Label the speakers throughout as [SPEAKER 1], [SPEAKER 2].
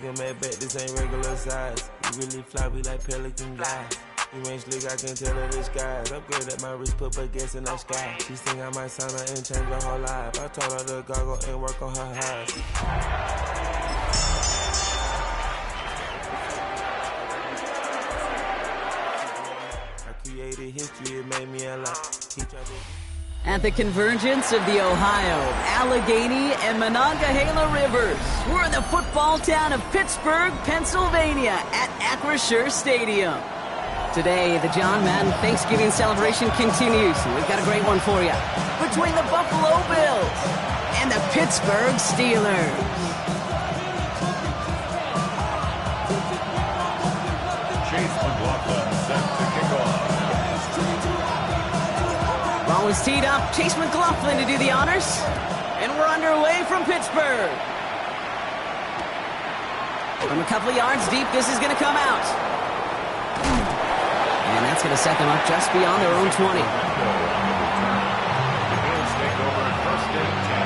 [SPEAKER 1] Get mad back, this ain't regular size. We really fly, we like pelican guys. You ain't slick, I can tell her this guys. Upgrade at my wrist, put baguettes in the sky. She think I might sign her and change her whole life. I told her to goggle and work on her highs. I created history, it made me a lot.
[SPEAKER 2] At the convergence of the Ohio, Allegheny, and Monongahela Rivers, we're in the football town of Pittsburgh, Pennsylvania at Acrisure Stadium. Today, the John Madden Thanksgiving celebration continues, and we've got a great one for you. Between the Buffalo Bills and the Pittsburgh Steelers.
[SPEAKER 3] Chase McLaughlin set to kick off.
[SPEAKER 2] Ball is teed up. Chase McLaughlin to do the honors. And we're underway from Pittsburgh. From a couple of yards deep, this is going to come out. And that's going to set them up just beyond their own 20.
[SPEAKER 3] The Bills take over at first and 10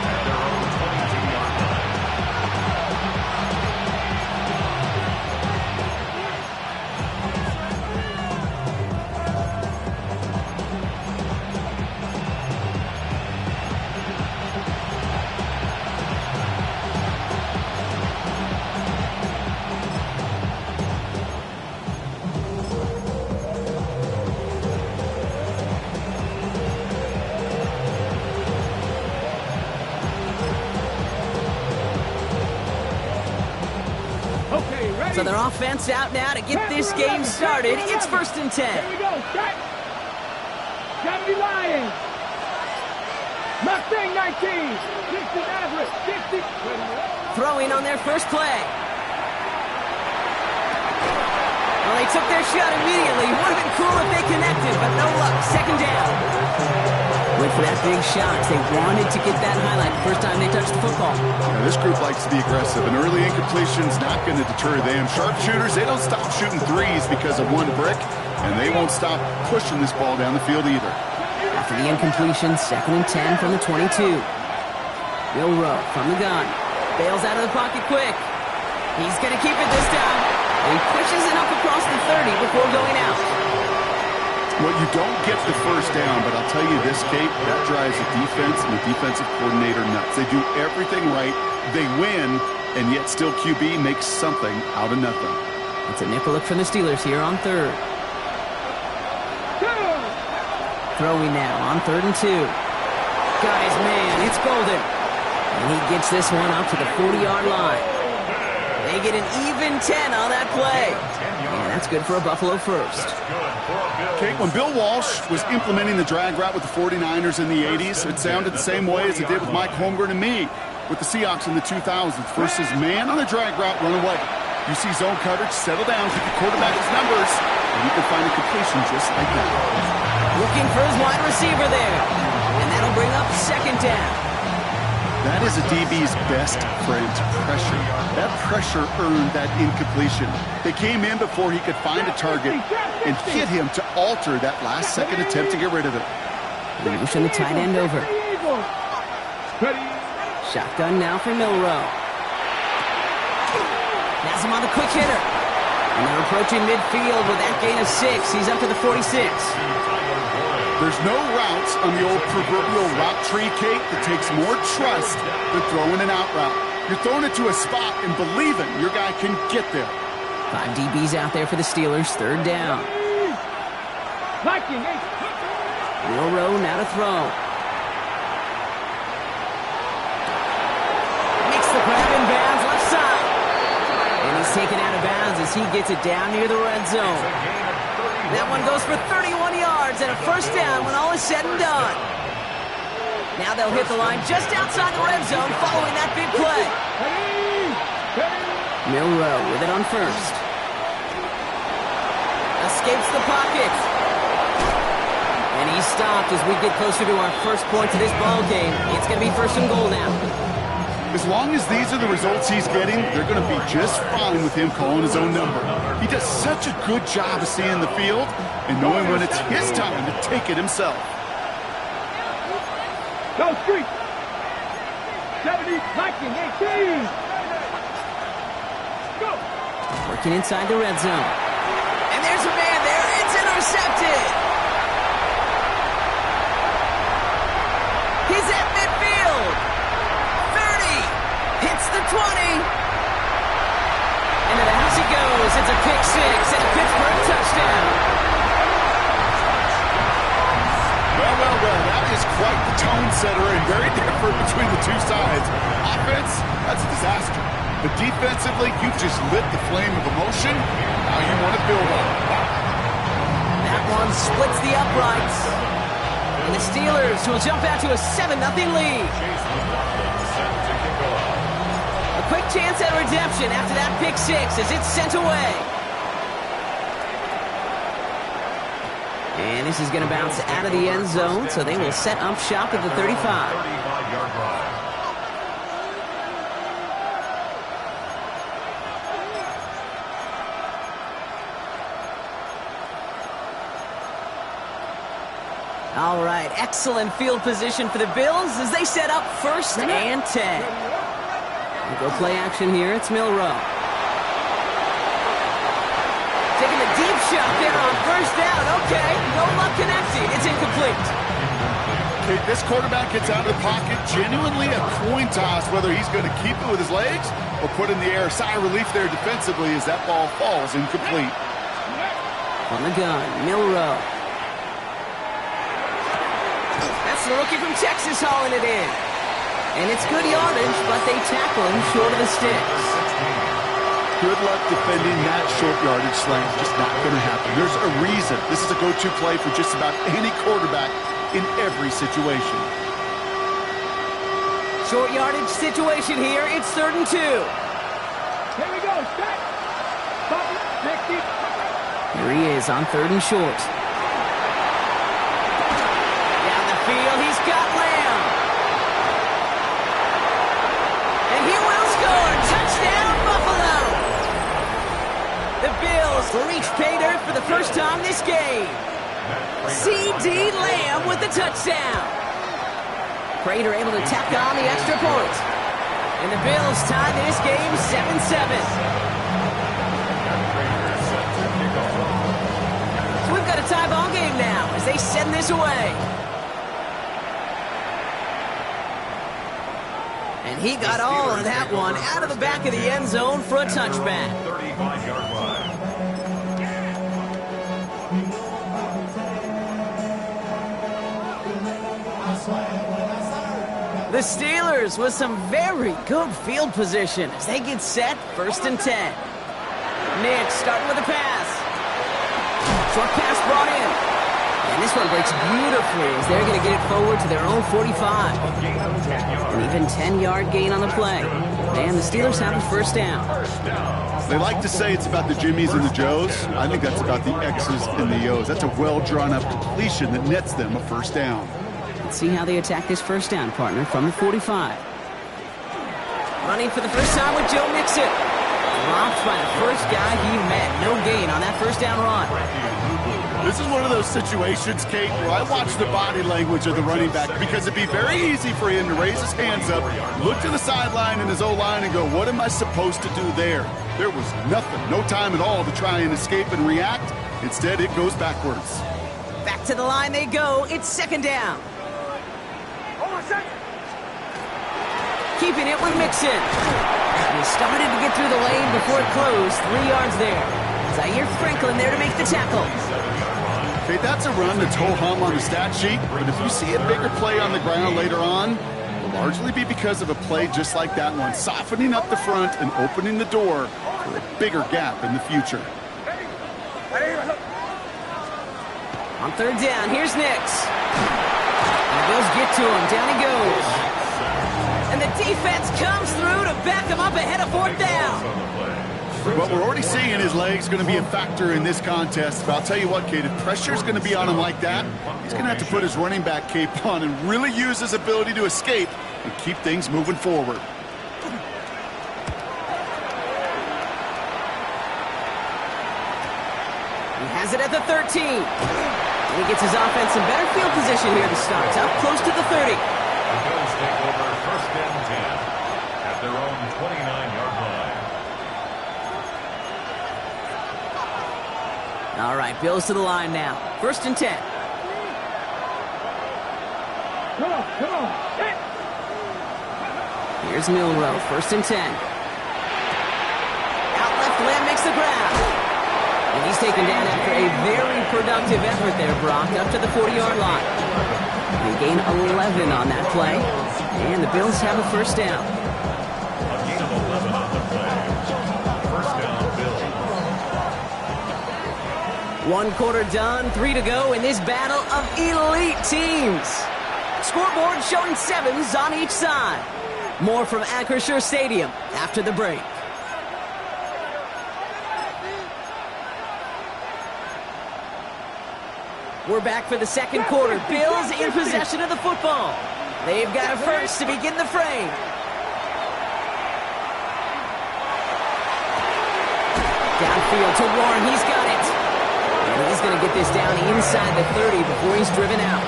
[SPEAKER 3] at their own 22-yard line.
[SPEAKER 2] So their offense out now to get this game started. It's first and 10.
[SPEAKER 4] Here we go. Set. 70 Lions. Mustang 19. 60 Nazareth. 60.
[SPEAKER 2] Throwing on their first play. Well, they took their shot immediately. Would have been cool if they connected, but no luck. Second down. Went for that big shot. They wanted to get that highlight the first time they touched the football.
[SPEAKER 5] Now, this group likes to be aggressive. An early incompletion's not going to deter them. Sharpshooters, they don't stop shooting threes because of one brick, and they won't stop pushing this ball down the field either.
[SPEAKER 2] After the incompletion, second and 10 from the 22. Bill Rowe from the gun. Bails out of the pocket quick. He's going to keep it this time. He pushes it up across the 30 before going out.
[SPEAKER 5] Well, you don't get the first down, but I'll tell you this, Kate, that drives the defense and the defensive coordinator nuts. They do everything right, they win, and yet still QB makes something out of nothing.
[SPEAKER 2] It's a nickel look from the Steelers here on third. Throwing now on 3rd and 2. Got his man, it's Golden. And he gets this one up to the 40-yard line. They get an even 10 on that play. And that's good for a Buffalo first.
[SPEAKER 5] Kate, when Bill Walsh was implementing the drag route with the 49ers in the 80s, it sounded the same way as it did with Mike Holmgren and me with the Seahawks in the 2000s. Versus man on the drag route, run away. You see zone coverage, settle down, get the quarterback his numbers, and you can find a completion just like that.
[SPEAKER 2] Looking for his wide receiver there. And that'll bring up second down.
[SPEAKER 5] That is a DB's best friend, pressure. That pressure earned that incompletion. They came in before he could find a target and hit him to alter that last-second attempt to get rid of it.
[SPEAKER 2] They motion the tight end over. Shotgun now for Milroe. Has him on the quick hitter. And they're approaching midfield with that gain of 6. He's up to the 46.
[SPEAKER 5] There's no routes on the old proverbial route tree, Kate, that takes more trust than throwing an out route. You're throwing it to a spot and believing your guy can get there.
[SPEAKER 2] 5 DBs out there for the Steelers. 3rd down. Milroe now to throw. Makes the grab in bounds left side. And he's taken out of bounds as he gets it down near the red zone. That one goes for 31 yards and a first down when all is said and done. Now they'll hit the line just outside the red zone following that big play. Milroe with it on first. Escapes the pocket. And he's stopped as we get closer to our first point to this ball game. It's going to be first and goal now.
[SPEAKER 5] As long as these are the results he's getting, they're going to be just fine with him calling his own number. He does such a good job of seeing the field and knowing when it's his time to take it himself.
[SPEAKER 4] Go Street. 70, Viking, 18.
[SPEAKER 2] Working inside the red zone. And there's a man there. It's intercepted. He's at midfield. 30. Hits the 20. Into the house he goes. It's a pick six and a Pittsburgh touchdown.
[SPEAKER 5] Well, that is quite the tone setter and very different between the two sides. Offense, that's a disaster. But defensively, you've just lit the flame of emotion. Now you want to build on it.
[SPEAKER 2] That one splits the uprights. And the Steelers will jump out to a 7-0 lead. A quick chance at redemption after that pick six as it's sent away. And this is going to bounce out of the end zone, so they will set up shop at the 35.
[SPEAKER 3] 35-yard line.
[SPEAKER 2] All right, excellent field position for the Bills as they set up 1st and 10. We'll go play action here. It's Milroe. Taking the deep shot there on 1st down. Okay, no luck connecting. It's incomplete.
[SPEAKER 5] Okay, this quarterback gets out of the pocket, genuinely a coin toss whether he's going to keep it with his legs or put in the air. Sigh of relief there defensively as that ball falls incomplete.
[SPEAKER 2] On the gun, Milroe. That's the rookie from Texas hauling it in. And it's good yardage, but they tackle him short of the sticks.
[SPEAKER 5] Good luck defending that short yardage slang. Just not going to happen. There's a reason. This is a go-to play for just about any quarterback in every situation.
[SPEAKER 2] Short yardage situation here. It's 3rd and 2.
[SPEAKER 4] Here we go. Set. Bubble. 60.
[SPEAKER 2] Here he is on 3rd and short. Down the field, he's got Lamb. And he will score. Touchdown, Buffalo. The Bills reach pay dirt for the first time this game. C.D. Lamb with the touchdown. Prater able to tack on the extra point. And the Bills tie this game 7-7. So we've got a tie ball game now as they send this away. And he got all of that one out of the back of the end zone for a touchback.
[SPEAKER 3] 35-yard line.
[SPEAKER 2] The Steelers with some very good field position as they get set 1st and 10. Nick starting with a pass. Short pass brought in. And this one breaks beautifully as they're going to get it forward to their own 45. An even 10-yard gain on the play. And the Steelers have a 1st down.
[SPEAKER 5] They like to say it's about the Jimmies and the Joes. I think that's about the X's and the O's. That's a well-drawn-up completion that nets them a 1st down.
[SPEAKER 2] Let's see how they attack this 1st down, partner, from the 45. Running for the first time with Joe Mixon. Dropped by the first guy he met. No gain on that 1st down run.
[SPEAKER 5] This is one of those situations, Kate, where I watch the body language of the running back because it'd be very easy for him to raise his hands up, look to the sideline in his O-line and go, what am I supposed to do there? There was nothing, no time at all to try and escape and react. Instead, it goes backwards.
[SPEAKER 2] Back to the line they go. It's 2nd down. Keeping it with Mixon. He started to get through the lane before it closed. 3 yards there. Zaire Franklin there to make the tackle.
[SPEAKER 5] Okay, that's a run that's ho-hum on the stat sheet, but if you see a bigger play on the ground later on, it will largely be because of a play just like that one, softening up the front and opening the door for a bigger gap in the future.
[SPEAKER 2] On 3rd down, here's Nix. And the Bills get to him. Down he goes. And the defense comes through to back him up ahead of 4th down.
[SPEAKER 5] What we're already seeing his legs going to be a factor in this contest. But I'll tell you what, Kate, if pressure's going to be on him like that, he's going to have to put his running back cape on and really use his ability to escape and keep things moving forward.
[SPEAKER 2] He has it at the 13. And he gets his offense in better field position here to start. Up close to the 30.
[SPEAKER 3] The Bills take over 1st and 10 at their own 29-yard line.
[SPEAKER 2] All right, Bills to the line now. 1st and 10.
[SPEAKER 4] Come on. Hit.
[SPEAKER 2] Here's Milroe, 1st and 10. Out left, Lamb makes the grab. And he's taken down after a very productive effort there, Brock, up to the 40-yard line. They gain 11 on that play, and the Bills have a 1st down.
[SPEAKER 3] A gain of 11 on the play. 1st down, Bills.
[SPEAKER 2] 1 quarter done, 3 to go in this battle of elite teams. Scoreboard showing 7s on each side. More from Acrisure Stadium after the break. We're back for the 2nd quarter. Bills in possession of the football. They've got a 1st to begin the frame. Downfield to Warren. He's got it. And he's going to get this down inside the 30 before he's driven out.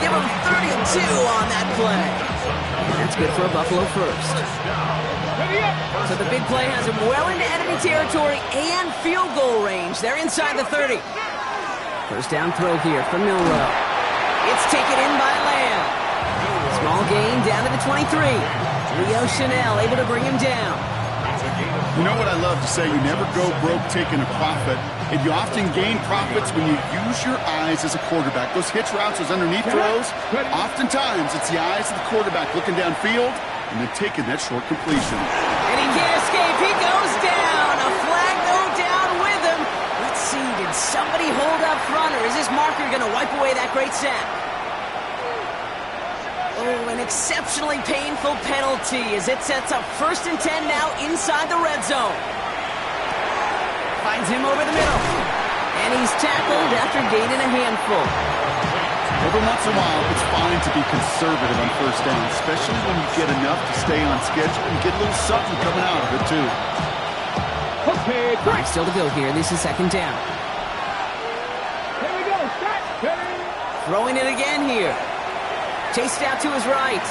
[SPEAKER 2] Give him 32 on that play. And that's good for a Buffalo 1st. So the big play has him well into enemy territory and field goal range. They're inside the 30. 1st down throw here from Milroe. It's taken in by Lamb. Small gain down to the 23. Leo Chanel able to bring him down.
[SPEAKER 5] You know what I love to say? You never go broke taking a profit. And you often gain profits when you use your eyes as a quarterback. Those hitch routes, those underneath throws, oftentimes it's the eyes of the quarterback looking downfield and then taking that short completion.
[SPEAKER 2] And he can't escape. He goes down. A flag no down with him. Let's see, did somebody hold up front, or is this marker going to wipe away that great sack? Oh, an exceptionally painful penalty as it sets up 1st and 10 now inside the red zone. Finds him over the middle. And he's tackled after gaining a handful.
[SPEAKER 5] Every once in a while, it's fine to be conservative on 1st down, especially when you get enough to stay on schedule and get a little something coming out of it, too.
[SPEAKER 4] Okay,
[SPEAKER 2] Right, still to go here. This is 2nd down.
[SPEAKER 4] Here we go. Start.
[SPEAKER 2] Throwing it again here. Chased out to his right.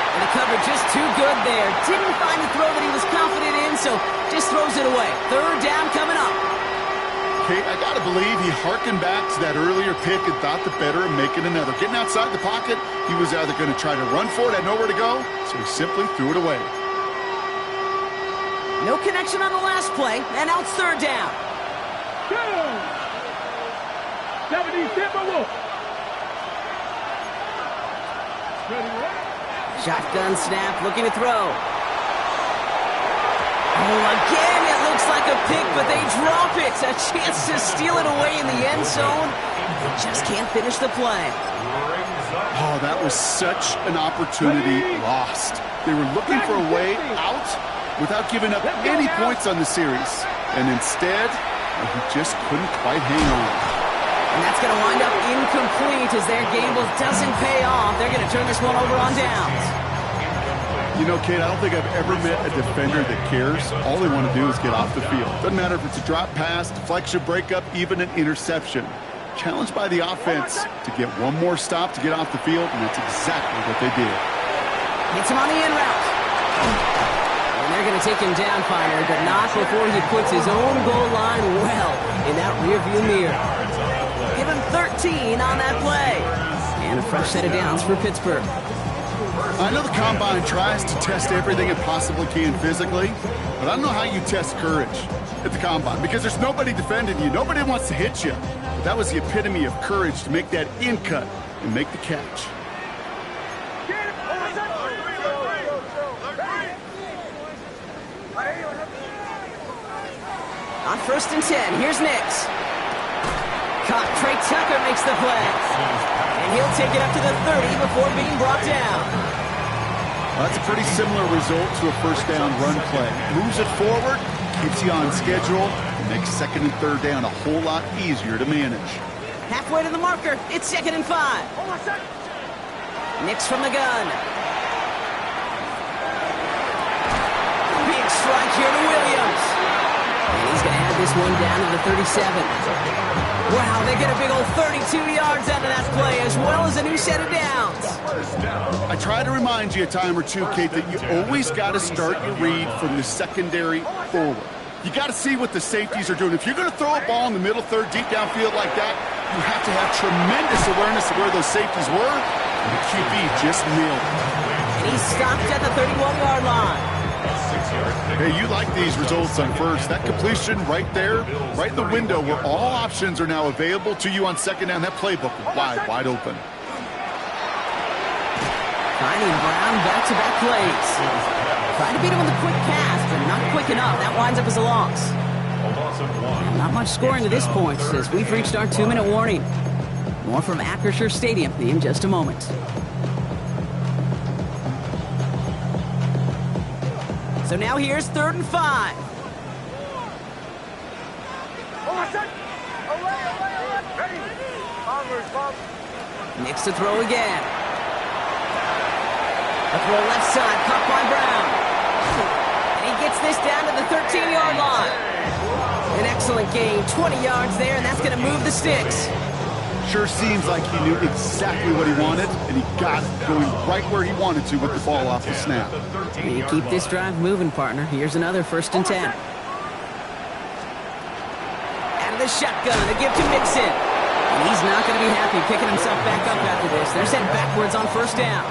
[SPEAKER 2] And the coverage just too good there. Didn't find the throw that he was confident in, so just throws it away. 3rd down coming up.
[SPEAKER 5] Kate, I got to believe he hearkened back to that earlier pick and thought the better of making another. Getting outside the pocket, he was either going to try to run for it, had nowhere to go, so he simply threw it away.
[SPEAKER 2] No connection on the last play, and now it's 3rd down.
[SPEAKER 4] 70 Timberwolves.
[SPEAKER 2] Shotgun snap, looking to throw. Oh, again, it looks like a pick, but they drop it. A chance to steal it away in the end zone. They just can't finish the play.
[SPEAKER 5] Oh, that was such an opportunity lost. They were looking for a way out without giving up any points on the series. And instead, he just couldn't quite hang on.
[SPEAKER 2] And that's going to wind up incomplete as their gamble doesn't pay off. They're going to turn this one over on downs.
[SPEAKER 5] You know, Kate, I don't think I've ever met a defender that cares. All they want to do is get off the field. Doesn't matter if it's a drop pass, deflection, breakup, even an interception. Challenged by the offense to get one more stop to get off the field, and that's exactly what they did.
[SPEAKER 2] Hits him on the in route. And they're going to take him down, Finer, but not before he puts his own goal line well in that rearview mirror. Give him 13 on that play. And a fresh set of downs for Pittsburgh.
[SPEAKER 5] I know the Combine tries to test everything it possibly can physically, but I don't know how you test courage at the Combine because there's nobody defending you. Nobody wants to hit you. But that was the epitome of courage to make that in cut and make the catch.
[SPEAKER 2] On 1st and 10, here's Nix. Caught. Trey Tucker makes the play. And he'll take it up to the 30 before being brought down.
[SPEAKER 5] Well, that's a pretty similar result to a 1st down run play. Moves it forward, keeps you on schedule, and makes 2nd and 3rd down a whole lot easier to manage.
[SPEAKER 2] Halfway to the marker, it's 2nd and 5. Nix from the gun. Big strike here to Williams. And he's going to have this one down to the 37. Wow, they get a big old 32 yards out of that play, as well as a new set of downs.
[SPEAKER 5] I try to remind you a time or two, Kate, that you always got to start your read from the secondary forward. You got to see what the safeties are doing. If you're going to throw a ball in the middle third, deep downfield like that, you have to have tremendous awareness of where those safeties were, and the QB just nailed it.
[SPEAKER 2] And he's stopped at the 31-yard line.
[SPEAKER 5] Hey, you like these results on first. That completion right there, right in the window where all options are now available to you on second down. That playbook wide open.
[SPEAKER 2] Finding Brown back-to-back plays. Trying to beat him with a quick pass, but not quick enough. That winds up as a loss. Not much scoring to this point as we've reached our 2-minute warning. More from Acrisure Stadium in just a moment. So now here's 3rd and 5. Mix to throw again. A throw left side, caught by Brown. And he gets this down to the 13-yard line. An excellent gain, 20 yards there, and that's going to move the sticks.
[SPEAKER 5] Sure seems like he knew exactly what he wanted, and he got it going right where he wanted to with the ball off the snap.
[SPEAKER 2] You keep this drive moving, partner. Here's another 1st and 10. Out of the shotgun, a give to Mixon. And he's not going to be happy picking himself back up after this. They're sent backwards on 1st down.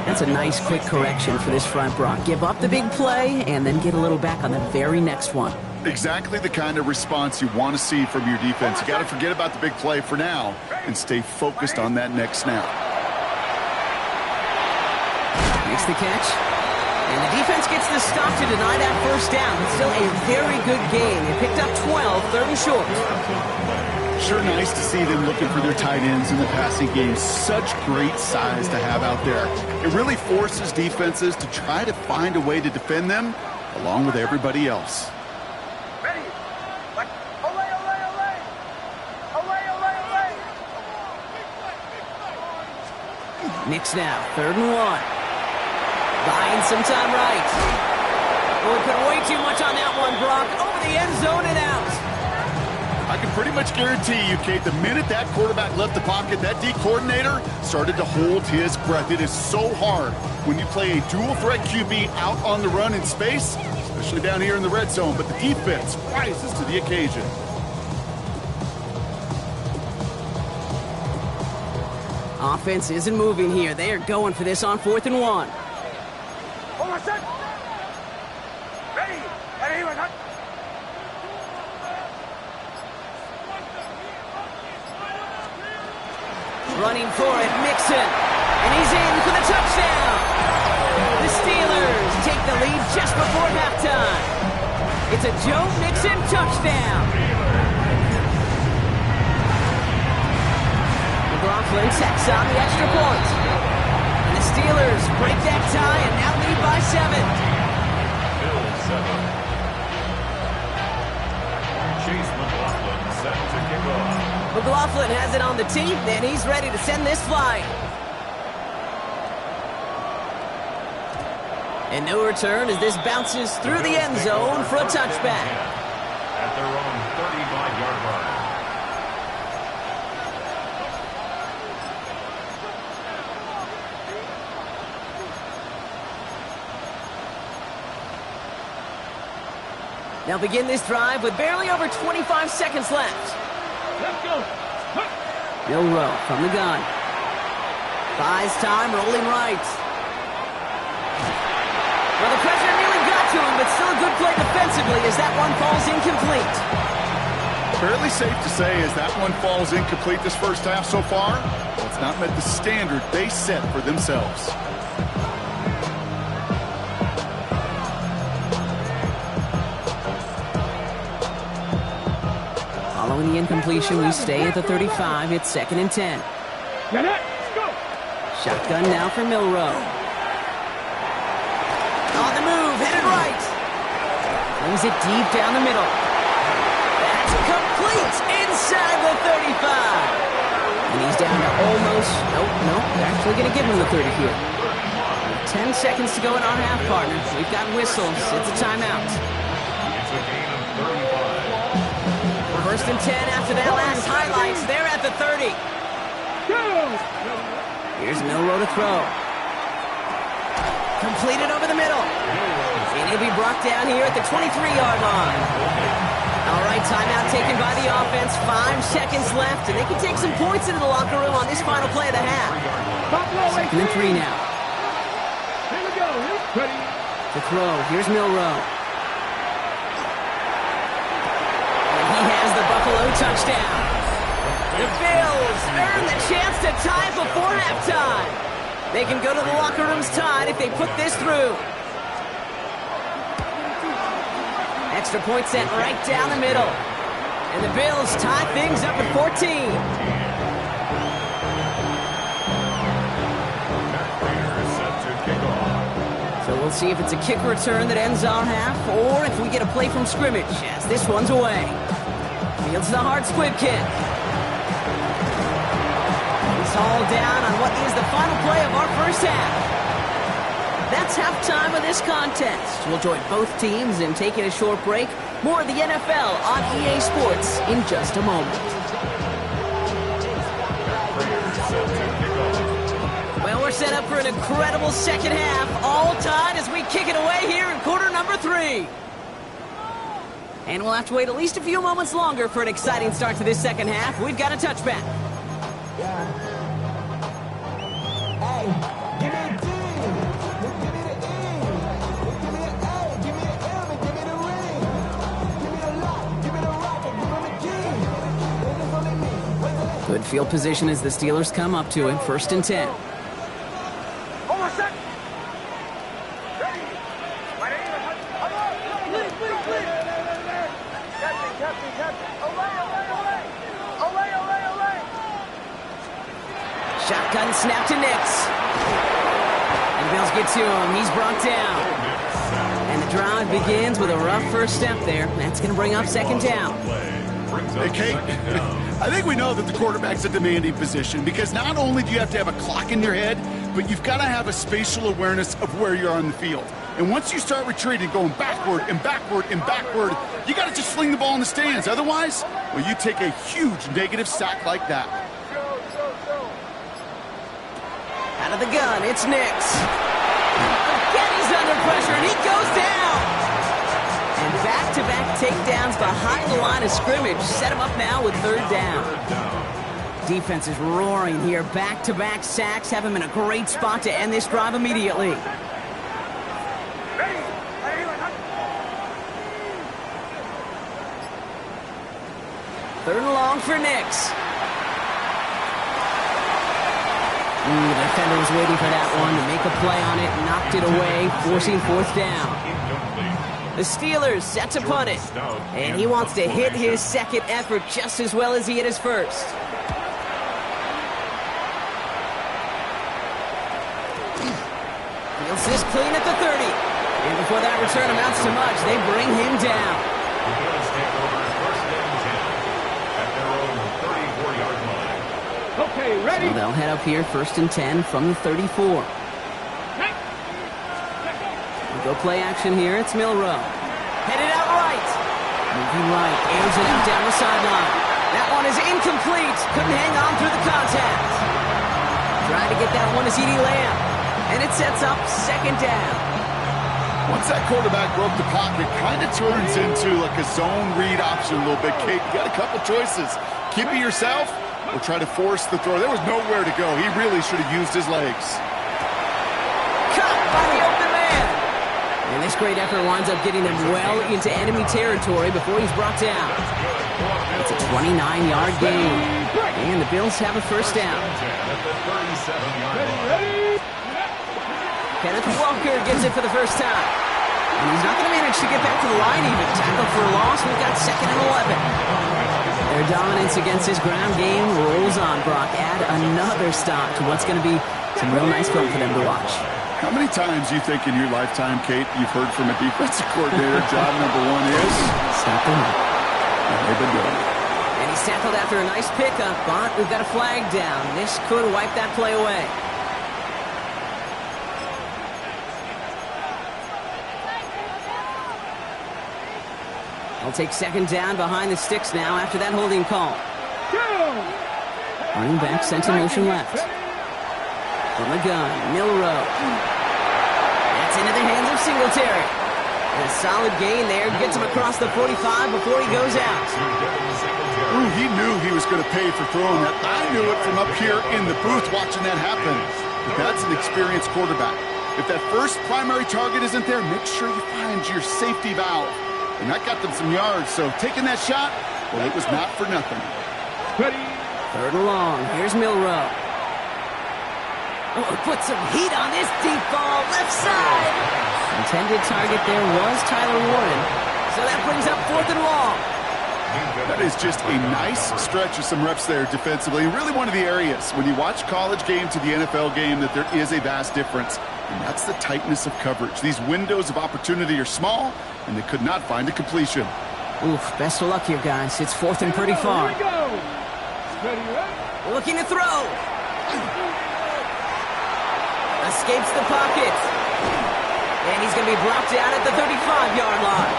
[SPEAKER 2] That's a nice quick correction for this front, Brock. Give up the big play and then get a little back on the very next one.
[SPEAKER 5] Exactly the kind of response you want to see from your defense. You got to forget about the big play for now and stay focused on that next snap.
[SPEAKER 2] Makes the catch. And the defense gets the stop to deny that 1st down. It's still a very good game. They picked up 12, 3rd and short.
[SPEAKER 5] Sure nice to see them looking for their tight ends in the passing game. Such great size to have out there. It really forces defenses to try to find a way to defend them along with everybody else.
[SPEAKER 2] Mix now, 3rd and 1. Buying some time right. Oh, put way too much on that one, Brock. Over the end zone and out.
[SPEAKER 5] I can pretty much guarantee you, Kate, the minute that quarterback left the pocket, that D coordinator started to hold his breath. It is so hard when you play a dual-threat QB out on the run in space, especially down here in the red zone, but the defense rises to the occasion.
[SPEAKER 2] Offense isn't moving here. They are going for this on 4th and 1. Running for it, Mixon. And he's in for the touchdown. The Steelers take the lead just before halftime. It's a Joe Mixon touchdown. McLaughlin tacks on the extra point. And the Steelers break that tie and now lead by 7.
[SPEAKER 3] Chase McLaughlin set to kick off.
[SPEAKER 2] McLaughlin has it on the tee, and he's ready to send this flying. And no return as this bounces through the end zone for a touchback.
[SPEAKER 3] At their own 35-yard line.
[SPEAKER 2] They'll begin this drive with barely over 25 seconds left.
[SPEAKER 4] Let's go.
[SPEAKER 2] Milroe from the gun. Buys time, rolling right. Well, the pressure nearly got to him, but still a good play defensively as that one falls incomplete.
[SPEAKER 5] Fairly safe to say as that one falls incomplete this first half so far, it's not met the standard they set for themselves.
[SPEAKER 2] Following the incompletion, we stay at the 35. It's 2nd and 10.
[SPEAKER 4] Get it. Let's go.
[SPEAKER 2] Shotgun now for Milroe. On the move, headed right. Brings it deep down the middle. That's complete inside the 35. And he's down to almost, nope, they're actually going to give him the 30 here. 10 seconds to go in our half, partner. We've got whistles. It's a timeout.
[SPEAKER 3] It's a gain of 35.
[SPEAKER 2] 1st and 10 after that last highlights. They're at the 30. Here's Milroe to throw. Completed over the middle. And he'll be brought down here at the 23-yard line. All right, timeout taken by the offense. 5 seconds left, and they can take some points into the locker room on this final play of the half. 2nd and 3 now.
[SPEAKER 4] Here we go. Ready.
[SPEAKER 2] To throw, here's Milroe. And he has the Buffalo touchdown. The Bills earn the chance to tie it before halftime. They can go to the locker rooms tied if they put this through. Extra point set right down the middle. And the Bills tie things up at 14. So we'll see if it's a kick return that ends our half, or if we get a play from scrimmage, as this one's away. Fields the hard squib kick. It's all down on what is the final play of our first half. That's halftime of this contest. We'll join both teams in taking a short break. More of the NFL on EA Sports in just a moment. Well, we're set up for an incredible second half, all tied as we kick it away here in quarter number 3. And we'll have to wait at least a few moments longer for an exciting start to this second half. We've got a touchback. Good field position as the Steelers come up to it, 1st and 10. Shotgun snap to Nix. And Bills get to him. He's brought down. And the drive begins with a rough first step there. That's going to bring up 2nd down.
[SPEAKER 5] Hey, Kate, I think we know that the quarterback's a demanding position because not only do you have to have a clock in your head, but you've got to have a spatial awareness of where you are on the field. And once you start retreating, going backward and backward and backward, you got to just fling the ball in the stands. Otherwise, well, you take a huge negative sack like that.
[SPEAKER 2] Out of the gun, it's Nix. Again, he's under pressure, and he goes down. And back-to-back takedowns behind the line of scrimmage. Set him up now with 3rd down. Defense is roaring here. Back-to-back sacks have him in a great spot to end this drive immediately. 3rd and long for Nix. The defender was waiting for that one to make a play on it, knocked it away, forcing 4th down. The Steelers set to punt it, and he wants to hit his second effort just as well as he hit his first. Fields this clean at the 30, and before that return amounts to much, they bring him down.
[SPEAKER 4] Okay, ready?
[SPEAKER 2] So they'll head up here, 1st and 10 from the 34. We'll go play action here. It's Milroe. Headed out right. Moving right. Airs it out down the sideline. That one is incomplete. Couldn't hang on through the contact. Trying to get that one to CeeDee Lamb. And it sets up 2nd down.
[SPEAKER 5] Once that quarterback broke the pocket, kind of turns into like a zone read option a little bit. Kate, you got a couple choices. Keep it yourself or try to force the throw. There was nowhere to go. He really should have used his legs.
[SPEAKER 2] Cut by the open man. And this great effort winds up getting them well into enemy territory before he's brought down. It's a 29-yard gain. And the Bills have a 1st down. Kenneth Walker gets it for the first time. And he's not going to manage to get back to the line even. Tackle for a loss. We've got 2nd and 11. Their dominance against his ground game rolls on, Brock. Add another stop to what's going to be some real nice film for them to watch.
[SPEAKER 5] How many times do you think in your lifetime, Kate, you've heard from a defensive coordinator, job number 1 is?
[SPEAKER 2] Stop the run.
[SPEAKER 5] They've been doing it.
[SPEAKER 2] And he's tackled after a nice pickup, but we've got a flag down. This could wipe that play away. They'll take 2nd down behind the sticks now after that holding call. Running back sent in motion left. From the gun, Milroe. That's into the hands of Singletary. A solid gain there. Gets him across the 45 before he goes out.
[SPEAKER 5] Ooh, he knew he was going to pay for throwing that. I knew it from up here in the booth watching that happen. But that's an experienced quarterback. If that first primary target isn't there, make sure you find your safety valve. And that got them some yards, so taking that shot, well, it was not for nothing.
[SPEAKER 4] Ready.
[SPEAKER 2] 3rd and long. Here's Milrow. Oh, put some heat on this deep ball. Left side. Intended target there was Tyler Warren. So that brings up 4th and long.
[SPEAKER 5] That is just a nice stretch of some reps there defensively. And really one of the areas, when you watch college game to the NFL game, that there is a vast difference. And that's the tightness of coverage. These windows of opportunity are small, and they could not find a completion.
[SPEAKER 2] Oof, best of luck here, guys. It's 4th and pretty far.
[SPEAKER 4] Here we go. Ready, ready.
[SPEAKER 2] Looking to throw. Escapes the pocket. And he's going to be brought down at the 35-yard line.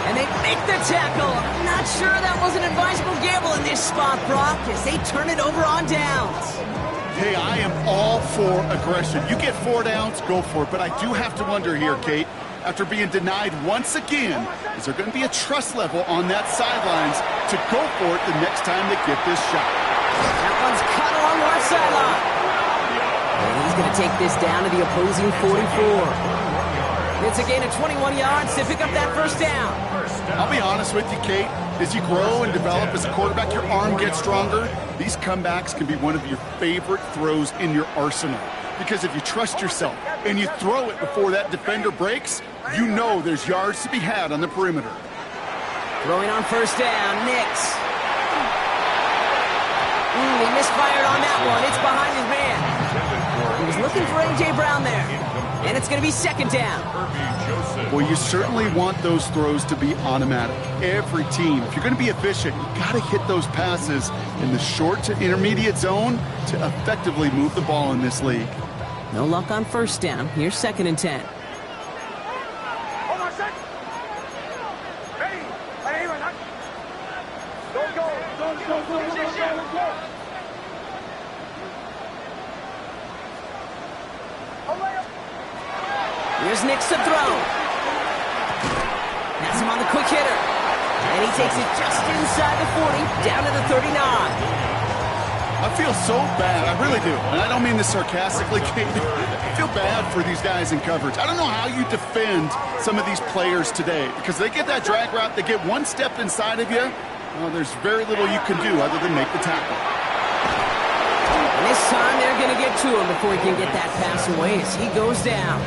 [SPEAKER 2] And they make the tackle. I'm not sure that was an advisable gamble in this spot, Brock, as they turn it over on downs.
[SPEAKER 5] Hey, I am all for aggression. You get 4 downs, go for it. But I do have to wonder here, Kate, after being denied once again, is there going to be a trust level on that sidelines to go for it the next time they get this shot?
[SPEAKER 2] That one's cut along the left sideline. And he's going to take this down to the opposing 44. It's a gain of 21 yards to pick up that first down.
[SPEAKER 5] I'll be honest with you, Kate. As you grow and develop as a quarterback, your arm gets stronger. These comebacks can be one of your favorite throws in your arsenal. Because if you trust yourself and you throw it before that defender breaks, you know there's yards to be had on the perimeter.
[SPEAKER 2] Throwing on first down, Nix. He misfired on that one. It's behind his man. He was looking for A.J. Brown there. And it's going to be 2nd down.
[SPEAKER 5] Well, you certainly want those throws to be automatic. Every team, if you're going to be efficient, you got to hit those passes in the short to intermediate zone to effectively move the ball in this league.
[SPEAKER 2] No luck on first down. Here's 2nd and 10.
[SPEAKER 4] Hold on a second. Ready. Don't go. Go.
[SPEAKER 2] Here's Nix to throw. Has him on the quick hitter. And he takes it just inside the 40, down to the 39.
[SPEAKER 5] I feel so bad. I really do. And I don't mean this sarcastically, Kate. I feel bad for these guys in coverage. I don't know how you defend some of these players today because they get that drag route, they get one step inside of you. Well, there's very little you can do other than make the tackle.
[SPEAKER 2] And this time they're going to get to him before he can get that pass away as he goes down.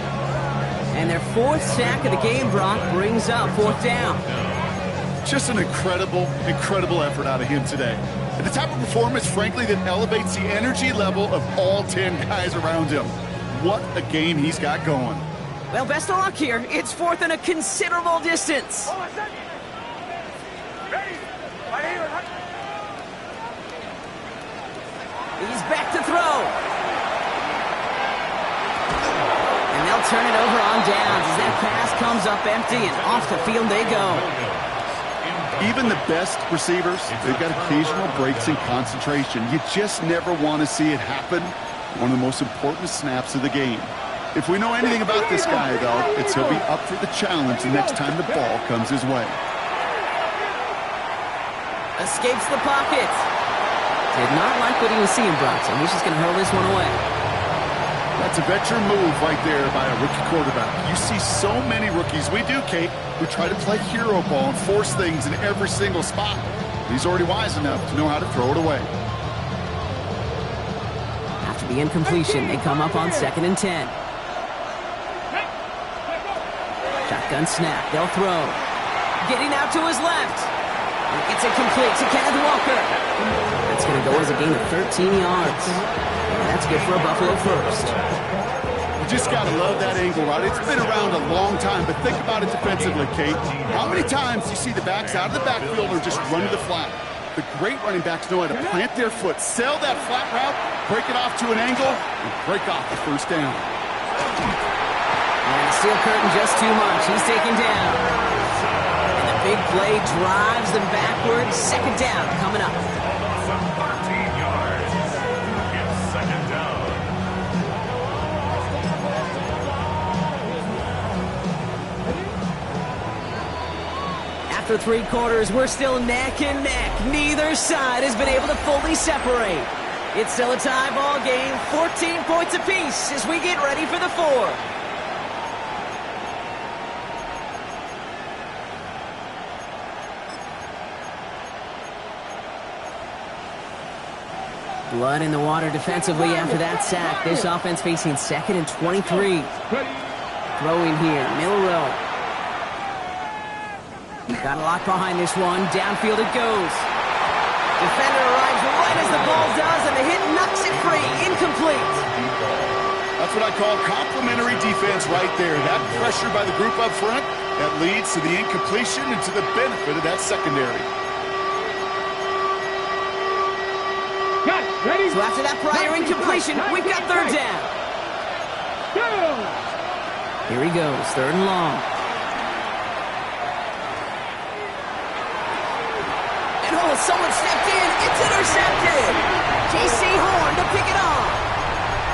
[SPEAKER 2] And their 4th sack of the game, Brock, brings up 4th down.
[SPEAKER 5] Just an incredible effort out of him today. And the type of performance, frankly, that elevates the energy level of all 10 guys around him. What a game he's got going.
[SPEAKER 2] Well, best of luck here. It's 4th and a considerable distance.
[SPEAKER 4] Ready.
[SPEAKER 2] He's back to throw. And they'll turn it over on downs as that pass comes up empty and off the field they go.
[SPEAKER 5] Even the best receivers, they've got occasional breaks in concentration. You just never want to see it happen. One of the most important snaps of the game. If we know anything about this guy, though, it's he'll be up for the challenge the next time the ball comes his way.
[SPEAKER 2] Escapes the pocket. Did not like what he was seeing, Brock, so he's just going to hurl this one away.
[SPEAKER 5] That's a veteran move right there by a rookie quarterback. You see so many rookies, we do, Kate, who try to play hero ball and force things in every single spot. He's already wise enough to know how to throw it away.
[SPEAKER 2] After the incompletion, they come up on 2nd and 10. Shotgun snap, they'll throw. Getting out to his left. It's incomplete to Kenneth Walker. That's going to go as a gain of 13 yards. That's good for a Buffalo first.
[SPEAKER 5] You just got to love that angle route. It's been around a long time, but think about it defensively, Kate. How many times do you see the backs out of the backfield or just run to the flat? The great running backs know how to plant their foot, sell that flat route, break it off to an angle, and break off the first down.
[SPEAKER 2] And the steel curtain just too much. He's taken down. And the big play drives them backwards. 2nd down coming up.
[SPEAKER 3] 13 yards. It's 2nd down.
[SPEAKER 2] After 3 quarters, we're still neck and neck. Neither side has been able to fully separate. It's still a tie ball game, 14 points apiece as we get ready for the 4th. Blood in the water defensively after that sack. This offense facing 2nd and 23. Throwing here, Milroe. Got a lot behind this one. Downfield it goes. Defender arrives right as the ball does, and the hit knocks it free. Incomplete.
[SPEAKER 5] That's what I call complimentary defense right there. That pressure by the group up front, that leads to the incompletion and to the benefit of that secondary.
[SPEAKER 4] Got it. Ready?
[SPEAKER 2] So after that prior incompletion, we've got 3rd down. Here he goes, 3rd and long. And oh, someone stepped in. It's intercepted. J.C. Horn to pick it off.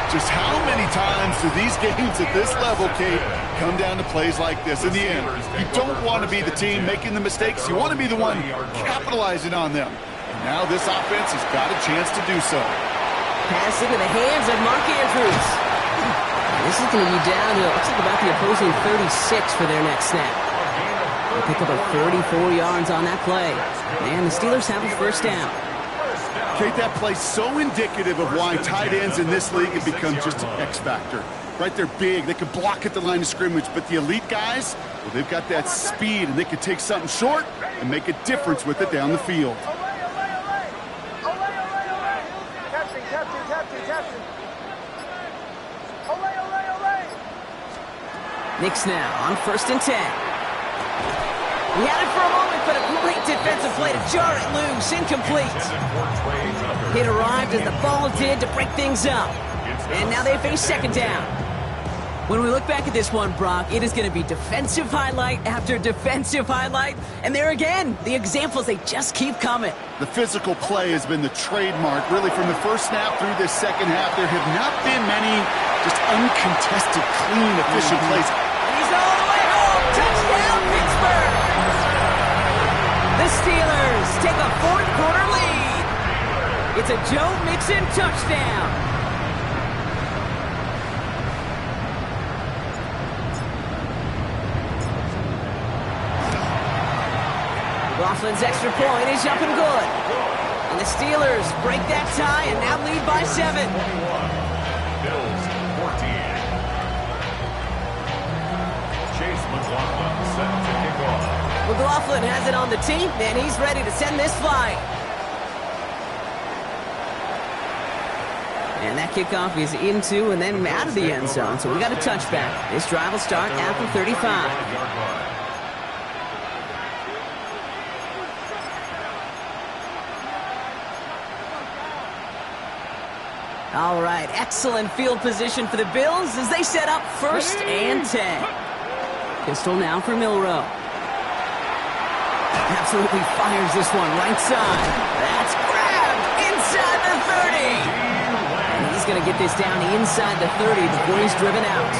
[SPEAKER 5] Just how many times do these games at this level, Kate, come down to plays like this? In the end, you don't want to be the team making the mistakes. You want to be the one capitalizing on them. And now this offense has got a chance to do so.
[SPEAKER 2] Pass into the hands of Mark Andrews. This is going to be down to, looks like about the opposing 36 for their next snap. They pick up a 34 yards on that play. And the Steelers have a 1st down.
[SPEAKER 5] Kate, that play's so indicative of why tight ends in this league have become just an X factor. Right, they're big, they can block at the line of scrimmage, but the elite guys, well, they've got that speed, and they can take something short and make a difference with it down the field.
[SPEAKER 2] Knicks now on 1st and 10. He had it for a moment, but a great defensive play to jar it loose. Incomplete. It arrived as the ball did to break things up. And now they face 2nd down. When we look back at this one, Brock, it is going to be defensive highlight after defensive highlight. And there again, the examples, they just keep coming.
[SPEAKER 5] The physical play has been the trademark. Really, from the first snap through this second half, there have not been many just uncontested, clean, efficient plays.
[SPEAKER 2] He's all the way home. Touchdown, Pittsburgh. The Steelers take a 4th quarter lead. It's a Joe Mixon touchdown. Laughlin's extra point is up and good. And the Steelers break that tie and now lead by 7.
[SPEAKER 3] Bills 14. Chase McLaughlin set to kick off.
[SPEAKER 2] McLaughlin has it on the team, and he's ready to send this flying. And that kickoff is into and then out of the end zone, so we got a touchback. This drive will start after 35. All right, excellent field position for the Bills as they set up 1st and 10. Pistol now for Milroe. Absolutely fires this one right side. That's grabbed inside the 30. And he's going to get this down inside the 30 before he's driven out.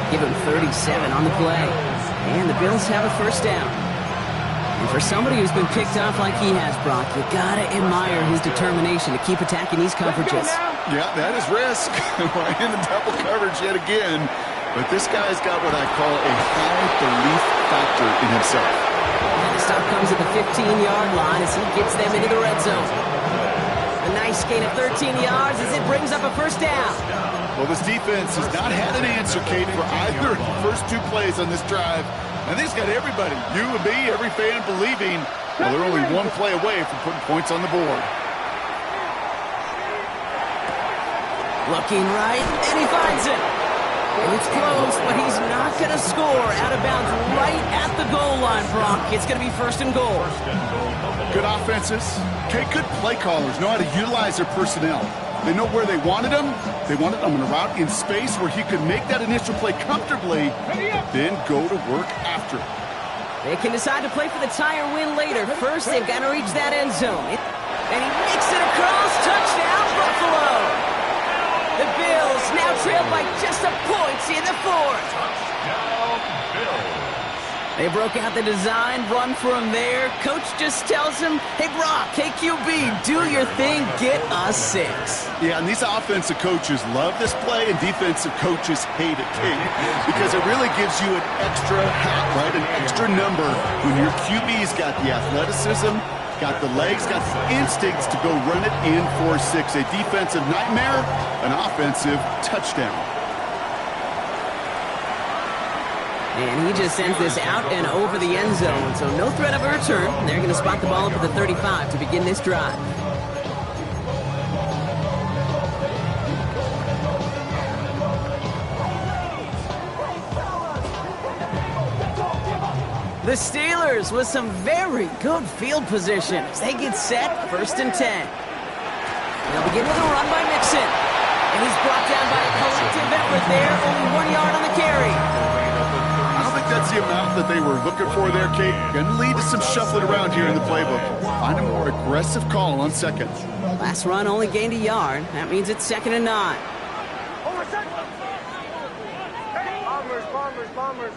[SPEAKER 2] Give him 37 on the play. And the Bills have a 1st down. And for somebody who's been picked off like he has, Brock, you got to admire his determination to keep attacking these coverages.
[SPEAKER 5] Yeah, that is risk. In the double coverage yet again. But this guy's got what I call a high belief factor in himself.
[SPEAKER 2] And the stop comes at the 15-yard line as he gets them into the red zone. A nice gain of 13 yards as it brings up a 1st down.
[SPEAKER 5] Well, this defense has not had an answer, Kate, for either of the first 2 plays on this drive. I think it's got everybody, you and me, every fan believing, well, they're only 1 play away from putting points on the board.
[SPEAKER 2] Looking right, and he finds it. And it's close, but he's not going to score out of bounds right at the goal line, Brock. It's going to be 1st and goal.
[SPEAKER 5] Good offenses. Kate, good play callers know how to utilize their personnel. They know where they wanted him. They wanted him in a route in space where he could make that initial play comfortably, then go to work after.
[SPEAKER 2] They can decide to play for the tie or win later. First, they've got to reach that end zone. And he makes it across. Touchdown, Buffalo. The Bills now trail by just a point in the 4th.
[SPEAKER 3] Touchdown, Bills.
[SPEAKER 2] They broke out the design, run from there. Coach just tells him, hey, Brock, hey, QB, do your thing, get us 6.
[SPEAKER 5] Yeah, and these offensive coaches love this play, and defensive coaches hate it, because it really gives you an extra hat, right, an extra number when your QB's got the athleticism, got the legs, got the instincts to go run it in for 6. A defensive nightmare, an offensive touchdown.
[SPEAKER 2] And he just sends this out and over the end zone, so no threat of a return. They're going to spot the ball up at the 35 to begin this drive. The Steelers with some very good field position as they get set, 1st and 10. They'll begin with a run by Mixon. And he's brought down by a collective effort there, only 1 yard on the carry.
[SPEAKER 5] I don't think that's the amount that they were looking for there, Kate. Going to lead to some shuffling around here in the playbook. Find a more aggressive call on 2nd.
[SPEAKER 2] Last run only gained a yard. That means it's 2nd and 9.
[SPEAKER 4] Bombers.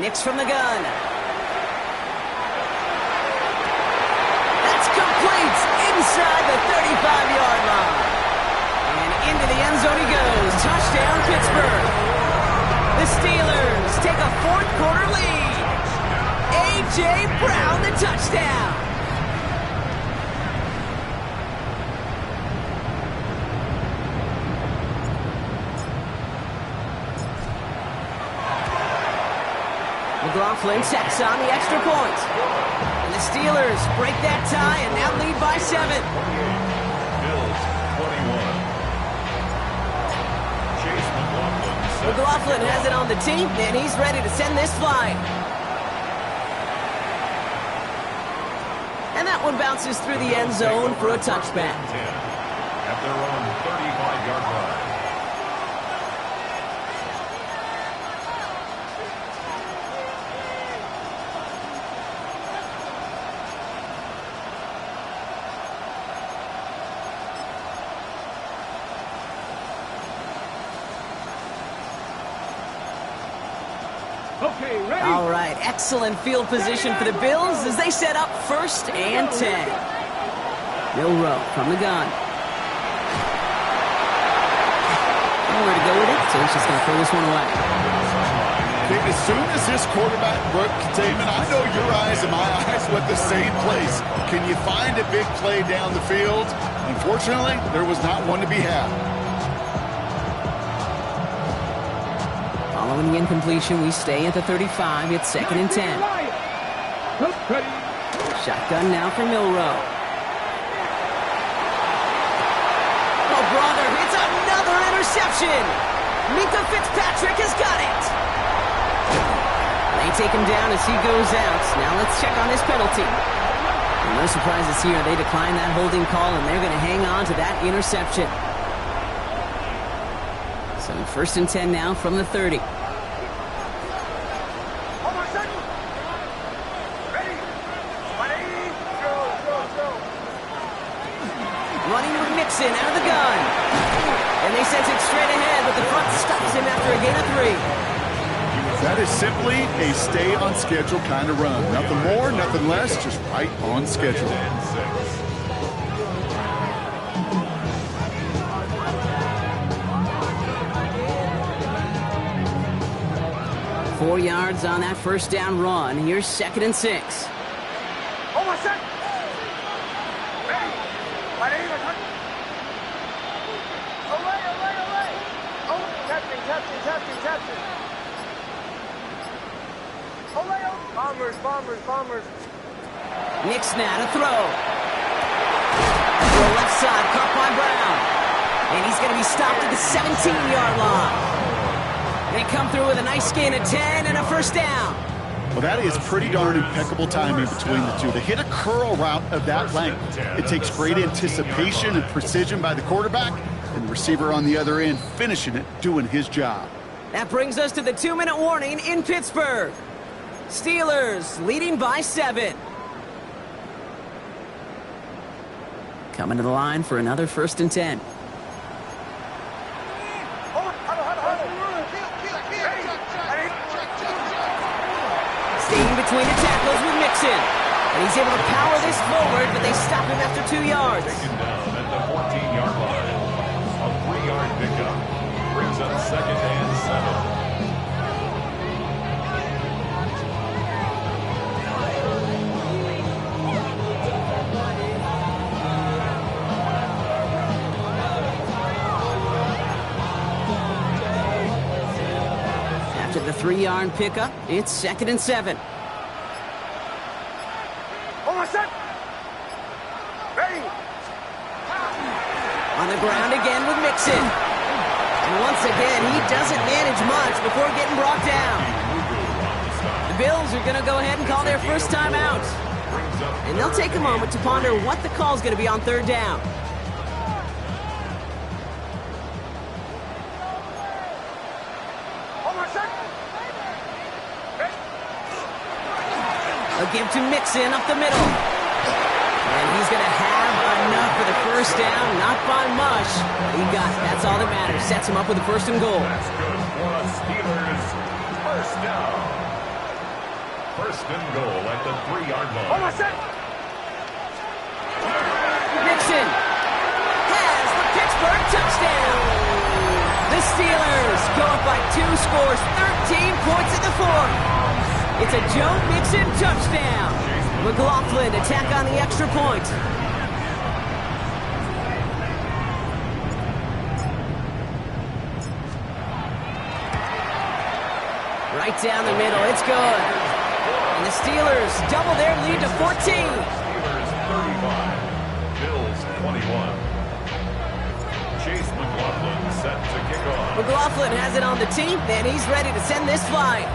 [SPEAKER 2] Nix from the gun. That's complete inside the 35-yard line. And into the end zone he goes. Touchdown, Pittsburgh. The Steelers take a 4th quarter lead. A.J. Brown, the touchdown. McLaughlin tacks on the extra point. And the Steelers break that tie and now lead by 7.
[SPEAKER 3] Bills 21. Chase McLaughlin.
[SPEAKER 2] McLaughlin has it on the team, and he's ready to send this flying. And that one bounces through the end zone for a touchback.
[SPEAKER 3] At their own 35-yard line.
[SPEAKER 4] Okay, ready?
[SPEAKER 2] All right, excellent field position for the Bills as they set up 1st and 10. Milroe from the gun. Nowhere to go with it, so he's just going to throw this one away.
[SPEAKER 5] Kate, as soon as this quarterback broke containment, I know your eyes and my eyes went the same place. Can you find a big play down the field? Unfortunately, there was not one to be had.
[SPEAKER 2] Following the incompletion, we stay at the 35. It's 2nd and 10. Shotgun now for Milroe. Oh, brother, it's another interception. Minka Fitzpatrick has got it. They take him down as he goes out. Now let's check on his penalty. And no surprises here. They decline that holding call, and they're going to hang on to that interception. So 1st and 10 now from the 30. Running with Mixon out of the gun. And they send it straight ahead, but the front stops him after a gain of 3.
[SPEAKER 5] That is simply a stay-on-schedule kind of run. Nothing more, nothing less, just right on schedule.
[SPEAKER 2] 4 yards on that 1st down run. Here's 2nd and 6.
[SPEAKER 4] Bombers.
[SPEAKER 2] Nix now to throw. Throw left side, caught by Brown. And he's going to be stopped at the 17-yard line. They come through with a nice gain of 10 and a 1st down.
[SPEAKER 5] Well, that is pretty darn impeccable timing between the two. To hit a curl route of that length, it takes great anticipation and precision by the quarterback, and the receiver on the other end finishing it, doing his job.
[SPEAKER 2] That brings us to the 2-minute warning in Pittsburgh. Steelers leading by 7. Coming to the line for another 1st and 10. Staying between the tackles with Mixon. And he's able to power this forward, but they stop him after 2 yards.
[SPEAKER 3] Taken down at the 14-yard line. A 3-yard pickup brings up 2nd and 7.
[SPEAKER 2] After the 3-yard pickup, it's 2nd and 7. On the ground again with Mixon. And once again, he doesn't manage much before getting brought down. The Bills are going to go ahead and call their first time out. And they'll take a moment to ponder what the call is going to be on 3rd down. A give to Mixon up the middle. And he's going to have enough for the first down. Not by much. He got it. That's all that matters. Sets him up with a 1st and goal.
[SPEAKER 3] That's good for the Steelers. 1st down. 1st and goal at the 3-yard line.
[SPEAKER 2] Mixon has the Pittsburgh touchdown. The Steelers go up by 2 scores, 13 points in the 4th. It's a Joe Mixon touchdown. McLaughlin to tack on the extra point. Right down the middle, it's good. And the Steelers double their lead to 14.
[SPEAKER 3] Steelers 35, Bills 21. Chase McLaughlin set to kick off.
[SPEAKER 2] McLaughlin has it on the team, and he's ready to send this flying.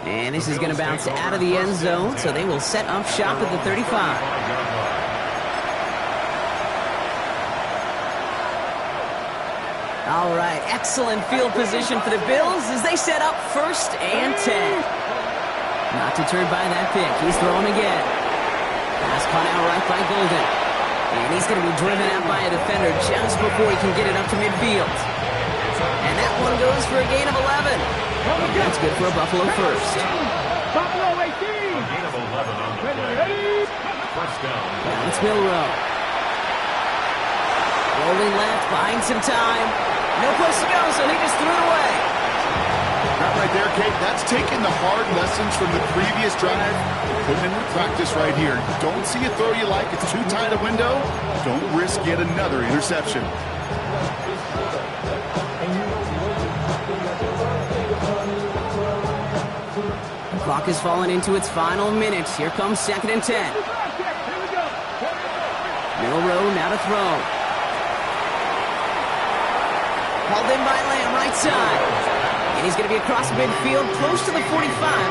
[SPEAKER 2] And this is going to bounce out of the end zone, so they will set up shop at the 35. All right, excellent field position for the Bills as they set up 1st and 10. Not deterred by that pick. He's throwing again. Pass caught out right by Golden. And he's going to be driven out by a defender just before he can get it up to midfield. And that one goes for a gain of 11. That's good for a Buffalo first.
[SPEAKER 4] Buffalo 18.
[SPEAKER 3] A gain of 11 on the play. 1st down.
[SPEAKER 2] Now it's Milrow. Rolling left, buying some time. No place to go, so he just threw it away.
[SPEAKER 5] That right there, Kate, that's taking the hard lessons from the previous drive, putting into practice right here. Don't see a throw you like, it's too tight a window. Don't risk yet another interception.
[SPEAKER 2] The clock has fallen into its final minutes. Here comes 2nd and 10. Milrow now to throw. Hauled in by Lamb, right side. And he's going to be across midfield, close to the 45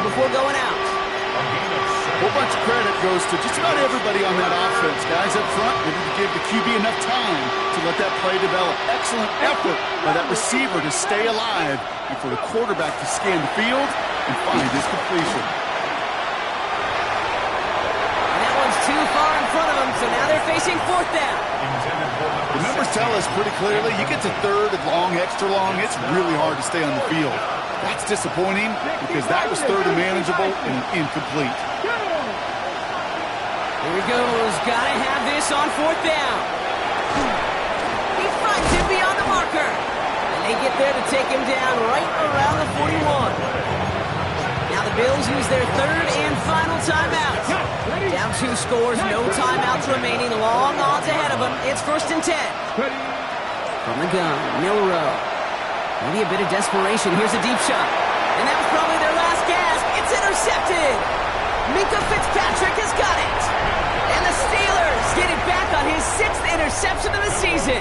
[SPEAKER 2] before going out.
[SPEAKER 5] A whole bunch of credit goes to just about everybody on that offense. Guys up front, they need to give the QB enough time to let that play develop. Excellent effort by that receiver to stay alive and for the quarterback to scan the field and find his completion.
[SPEAKER 2] And that one's too far in front of him, so now they're facing 4th down.
[SPEAKER 5] The numbers tell us pretty clearly, you get to 3rd and long, extra long, it's really hard to stay on the field. That's disappointing because that was 3rd and manageable and incomplete.
[SPEAKER 2] Here he goes. Gotta have this on 4th down. He finds him beyond the marker. And they get there to take him down right around the 41. Now the Bills use their 3rd and final timeout. Down 2 scores, no timeouts remaining. Long odds ahead of them. It's 1st and 10. From the gun, Milrow. Maybe a bit of desperation. Here's a deep shot. And that was probably their last gasp. It's intercepted. Minkah Fitzpatrick has got it. And the Steelers get it back on his 6th interception of the season.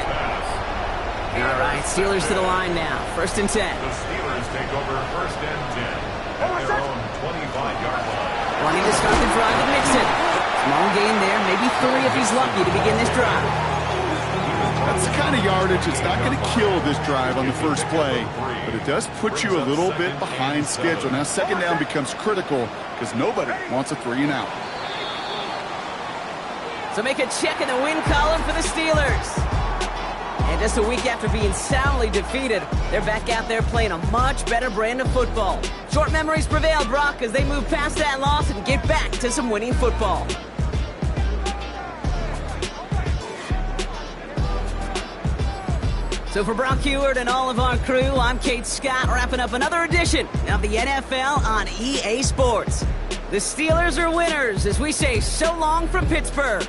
[SPEAKER 2] All right, Steelers to the line now. 1st and 10.
[SPEAKER 3] The Steelers take over 1st and 10 at their own 25-yard line.
[SPEAKER 2] Wanting to start the drive with Mixon. Small gain there, maybe 3 if he's lucky to begin this drive.
[SPEAKER 5] That's the kind of yardage it's not going to kill this drive on the first play, but it does put you a little bit behind schedule. Now 2nd down becomes critical because nobody wants a 3 and out.
[SPEAKER 2] So make a check in the win column for the Steelers. And just a week after being soundly defeated, they're back out there playing a much better brand of football. Short memories prevail, Brock, as they move past that loss and get back to some winning football. So for Brock Huard and all of our crew, I'm Kate Scott, wrapping up another edition of the NFL on EA Sports. The Steelers are winners as we say so long from Pittsburgh.